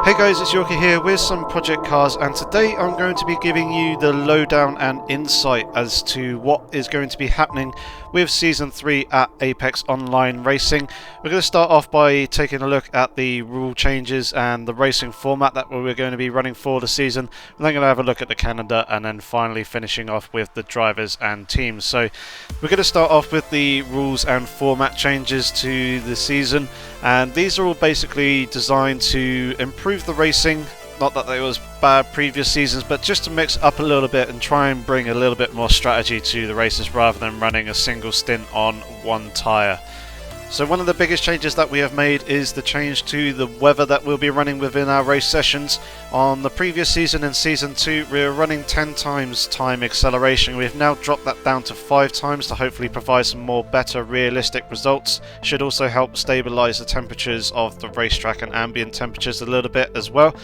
Hey guys, it's Yorkie here with some project cars, and today I'm going to be giving you the lowdown and insight as to what is going to be happening with Season 3 at Apex Online Racing. We're going to start off by taking a look at the rule changes and the racing format that we're going to be running for the season. We're then going to have a look at the calendar and then finally finishing off with the drivers and teams. So we're going to start off with the rules and format changes to the season, and these are all basically designed to improve the racing. Not that they was bad previous seasons, but just to mix up a little bit and try and bring a little bit more strategy to the races rather than running a single stint on one tyre. So one of the biggest changes that we have made is the change to the weather that we'll be running within our race sessions. On the previous season in Season 2 we were running 10 times time acceleration. We've now dropped that down to 5 times to hopefully provide some more better realistic results. Should also help stabilise the temperatures of the racetrack and ambient temperatures a little bit as well.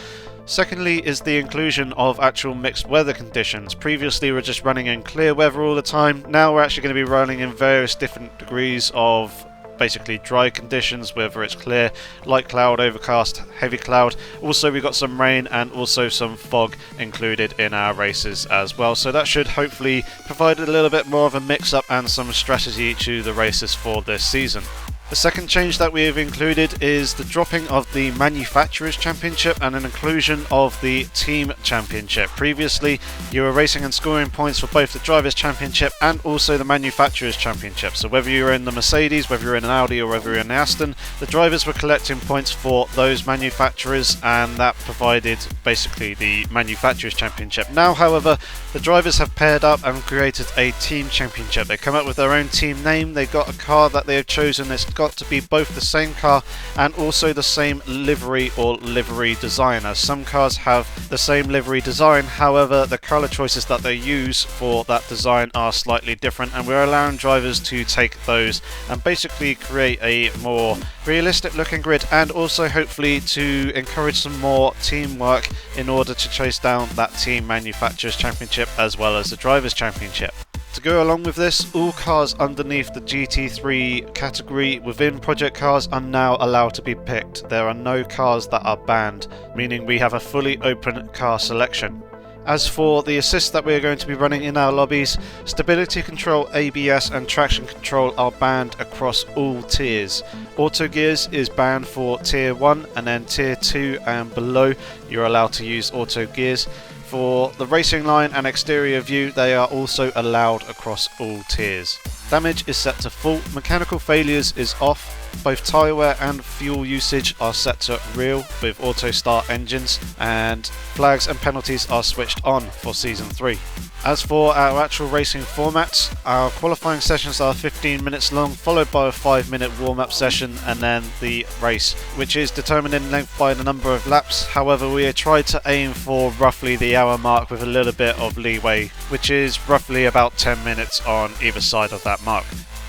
Secondly is the inclusion of actual mixed weather conditions. Previously we were just running in clear weather all the time. Now we're actually going to be running in various different degrees of basically dry conditions, whether it's clear, light cloud, overcast, heavy cloud. Also we've got some rain and also some fog included in our races as well, so that should hopefully provide a little bit more of a mix up and some strategy to the races for this season. The second change that we have included is the dropping of the Manufacturers Championship and an inclusion of the Team Championship. Previously you were racing and scoring points for both the Drivers' Championship and also the Manufacturers Championship. So whether you were in the Mercedes, whether you're in an Audi or whether you're in the Aston, the drivers were collecting points for those manufacturers, and that provided basically the Manufacturers Championship. Now however, the drivers have paired up and created a Team Championship. They come up with their own team name, they've got a car that they have chosen. It's got to be both the same car and also the same livery or livery design, as some cars have the same livery design, however the colour choices that they use for that design are slightly different, and we're allowing drivers to take those and basically create a more realistic looking grid, and also hopefully to encourage some more teamwork in order to chase down that Team Manufacturers Championship as well as the Drivers' Championship. To go along with this, all cars underneath the GT3 category within Project Cars are now allowed to be picked. There are no cars that are banned, meaning we have a fully open car selection. As for the assists that we are going to be running in our lobbies, stability control, ABS and traction control are banned across all tiers. Auto gears is banned for tier 1, and then tier 2 and below you're allowed to use auto gears. For the racing line and exterior view, they are also allowed across all tiers. Damage is set to full, mechanical failures is off, both tyre wear and fuel usage are set to real with auto start engines, and flags and penalties are switched on for Season 3. As for our actual racing formats, our qualifying sessions are 15 minutes long, followed by a 5-minute warm-up session and then the race, which is determined in length by the number of laps. However, we have tried to aim for roughly the hour mark with a little bit of leeway, which is roughly about 10 minutes on either side of that mark.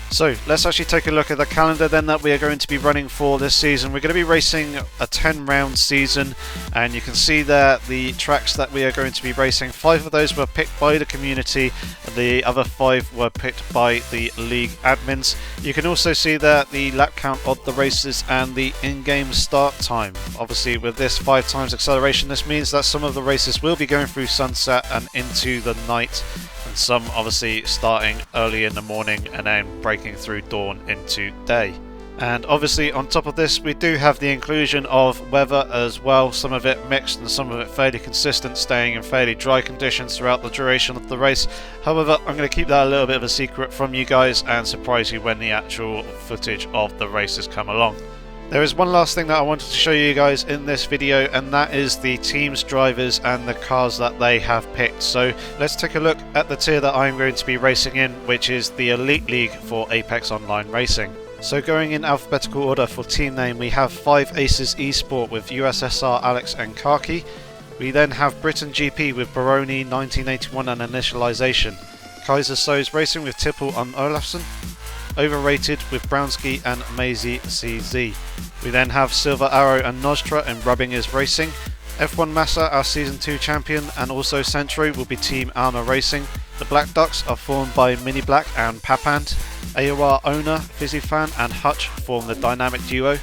So let's actually take a look at the calendar then that we are going to be running for this season. We're going to be racing a 10-round season, and you can see there the tracks that we are going to be racing. 5 of those were picked by the community, and the other 5 were picked by the league admins. You can also see there the lap count of the races and the in-game start time. Obviously with this 5 times acceleration, this means that some of the races will be going through sunset and into the night, and some obviously starting early in the morning and then breaking through dawn into day. And obviously on top of this we do have the inclusion of weather as well, some of it mixed and some of it fairly consistent, staying in fairly dry conditions throughout the duration of the race. However, I'm going to keep that a little bit of a secret from you guys and surprise you when the actual footage of the races come along. There is one last thing that I wanted to show you guys in this video, and that is the teams, drivers and the cars that they have picked. So let's take a look at the tier that I'm going to be racing in, which is the Elite League for Apex Online Racing. So going in alphabetical order for team name, we have 5 Aces Esport with USSR, Alex and Kaki. We then have Britain GP with Baroni, 1981 and Initialization. Kaiser Soze Racing with Tipple and Olafsson. Overrated with Brownski and Maisie CZ. We then have Silver Arrow and Noztra and Rubbing is Racing. F1 Massa, our Season 2 champion, and also Century will be Team Armour Racing. The Black Ducks are formed by Mini Black and Papand. AOR owner, Fizzy Fan and Hutch form the dynamic duo.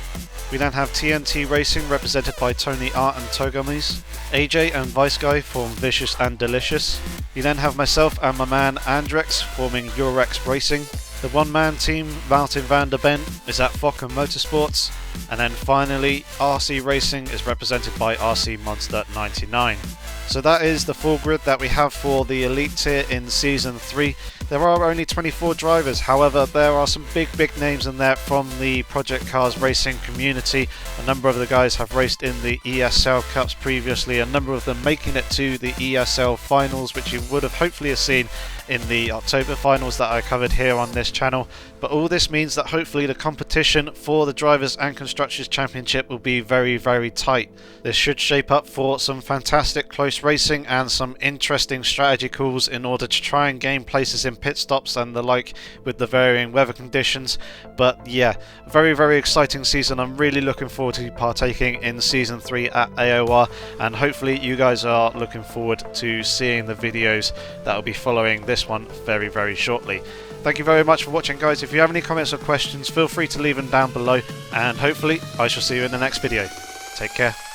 We then have TNT Racing represented by Tony Art and Togomis. AJ and Vice Guy form Vicious and Delicious. You then have myself and my man Andrex forming Eurex Racing. The one-man team, Martin van der Bent, is at Fokker Motorsports. And then finally, RC Racing is represented by RC Monster 99. So that is the full grid that we have for the Elite tier in Season 3. There are only 24 drivers, however there are some big names in there from the Project Cars racing community. A number of the guys have raced in the ESL Cups previously, a number of them making it to the ESL Finals, which you would have hopefully seen in the October Finals that I covered here on this channel. But all this means that hopefully the competition for the Drivers and Constructors Championship will be very tight. This should shape up for some fantastic close racing and some interesting strategy calls in order to try and gain places in pit stops and the like with the varying weather conditions. But yeah, very exciting season. I'm really looking forward to partaking in Season 3 at AOR, and hopefully you guys are looking forward to seeing the videos that will be following this one very shortly. Thank you very much for watching, guys. If you have any comments or questions, feel free to leave them down below, and hopefully I shall see you in the next video. Take care.